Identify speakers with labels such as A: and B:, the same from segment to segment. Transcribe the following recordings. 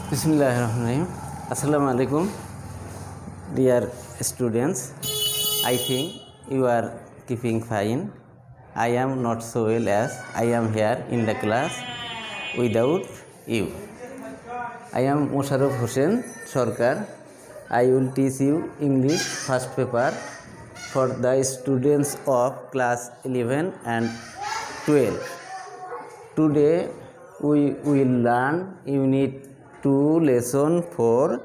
A: Bismillahirrahmanirrahim. Assalamu alaikum, dear students. I think you are keeping fine. I am not so well as I am here in the class without you. I am Musharraf Hussain Sarkar. I will teach you English first paper for the students of class 11 and 12. Today we will learn Unit 2 Lesson 4.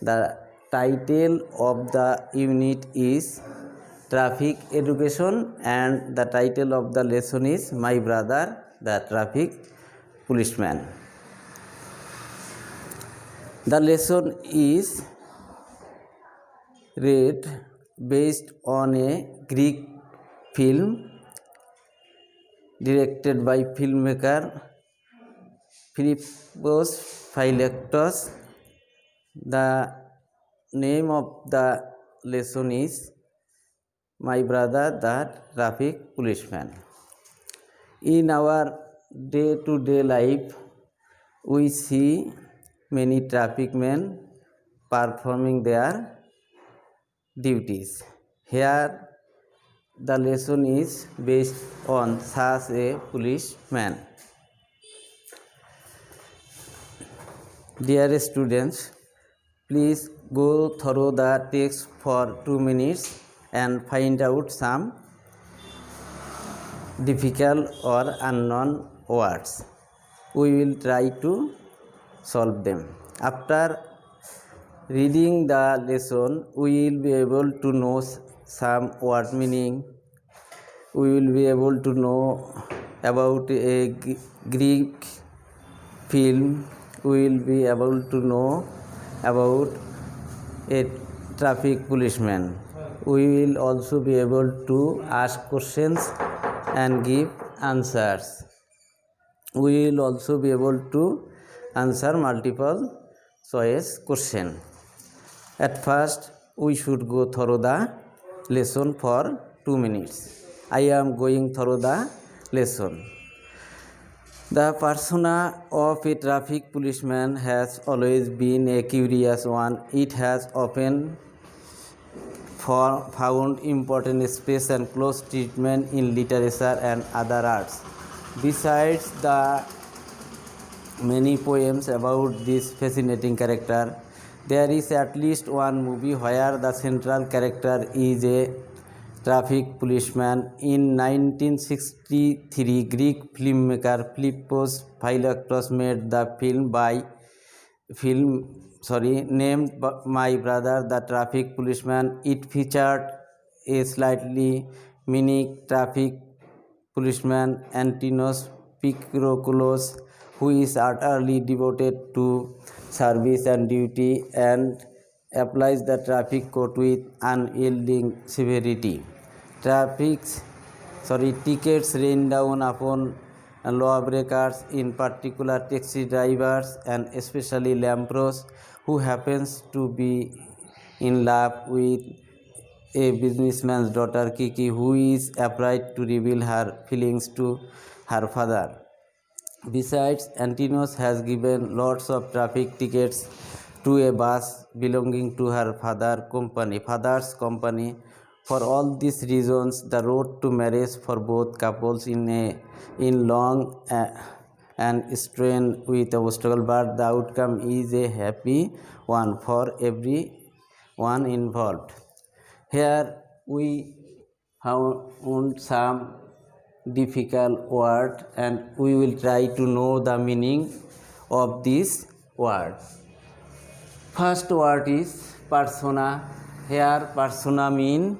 A: The title of the unit is Traffic Education and the title of the lesson is My Brother the Traffic Policeman. The lesson is read based on a Greek film directed by filmmaker Philippos Phylaktos. The name of the lesson is My Brother the Traffic Policeman. In our day-to-day life, we see many traffic men performing their duties. Here, the lesson is based on such a policeman. Dear students, please go through the text for 2 minutes and find out some difficult or unknown words. We will try to solve them. After reading the lesson, we will be able to know some word meaning. We will be able to know about a Greek film. We will be able to know about a traffic policeman. We will also be able to ask questions and give answers. We will also be able to answer multiple choice question. At first, we should go through the lesson for 2 minutes. I am going through the lesson. The persona of a traffic policeman has always been a curious one. It has often found important space and close treatment in literature and other arts. Besides the many poems about this fascinating character, there is at least one movie where the central character is a traffic policeman. In 1963, Greek filmmaker Philippos Phylaktos made the film named My Brother the Traffic Policeman. It featured a slightly unique traffic policeman, Antinos Picroculos, who is utterly devoted to service and duty and applies the traffic code with unyielding severity. Tickets rain down upon lawbreakers, in particular taxi drivers and especially Lampros, who happens to be in love with a businessman's daughter Kiki, who is afraid to reveal her feelings to her father. Besides, Antinos has given lots of traffic tickets to a bus belonging to her father's company. For all these reasons, the road to marriage for both couples in long and strained with obstacle, but the outcome is a happy one for everyone involved. Here we found some difficult word and we will try to know the meaning of this word. First word is persona. Here persona mean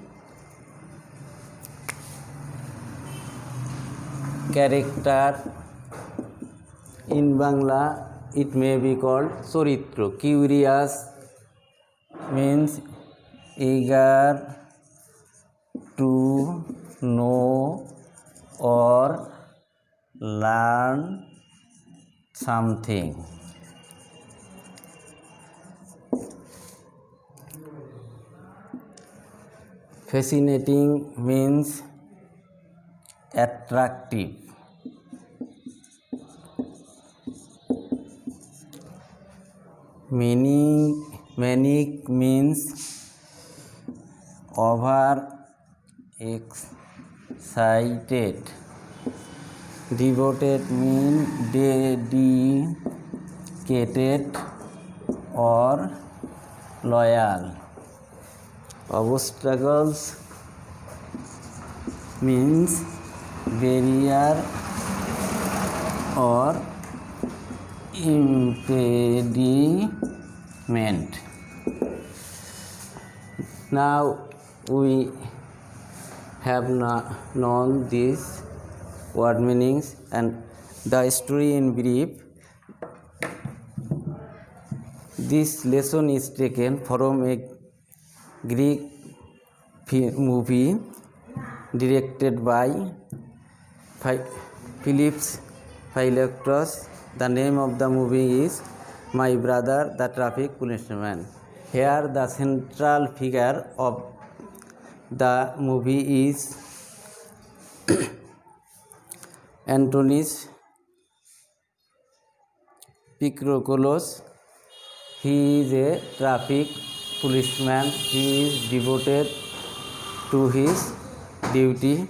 A: character. In Bangla it may be called Choritro. Curious means eager to know or learn something. Fascinating means attractive. Manic means over excited. Devoted means dedicated or loyal. Obstacles means barrier or impediment. Now we have known these word meanings and the story in brief. This lesson is taken from a Greek movie directed by Philippos Phylakteros. The name of the movie is My Brother the Traffic Policeman. Here the central figure of the movie is Antonis Picrocolos. He is a traffic policeman. He is devoted to his duty.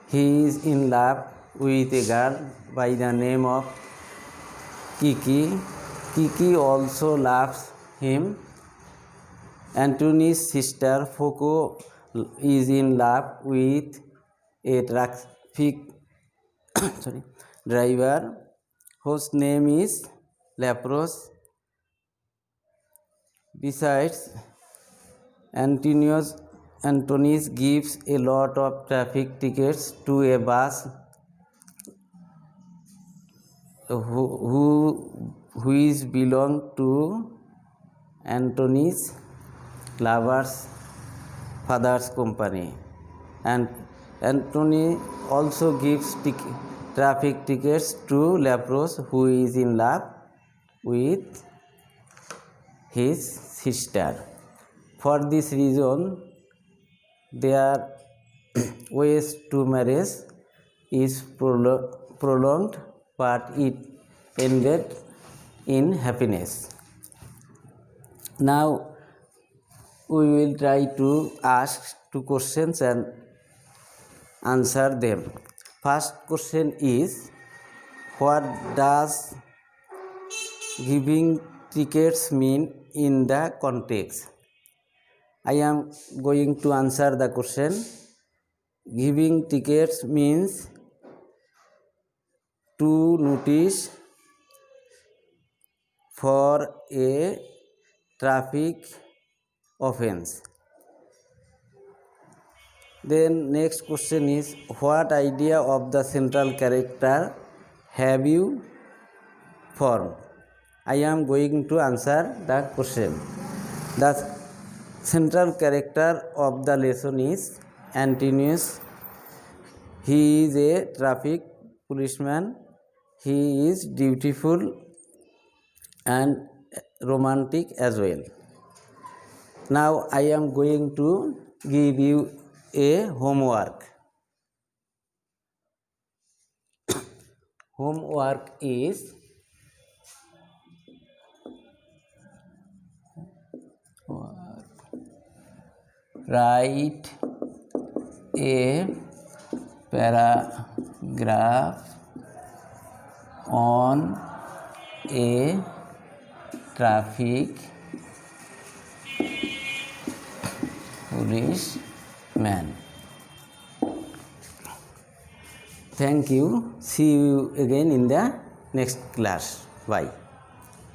A: He is in love with a girl by the name of Kiki. Kiki also loves him. Anthony's sister Foco is in love with a traffic driver whose name is Lapros. Besides, Antonis gives a lot of traffic tickets to a bus who is belong to Antonis' lover's father's company, and Anthony also gives traffic tickets to Lapros, who is in love with his sister. For this reason, their ways to marriage is prolonged, but it ended in happiness. Now we will try to ask two questions and answer them. First question is, what does giving tickets mean in the context? I am going to answer the question. Giving tickets means to notice for a traffic offense. Then next question is, what idea of the central character have you formed? I am going to answer the question. The central character of the lesson is Antonis. He is a traffic policeman. He is dutiful and romantic as well. Now I am going to give you a homework. Homework is write a paragraph on a traffic policeman. Thank you. See you again in the next class. Bye.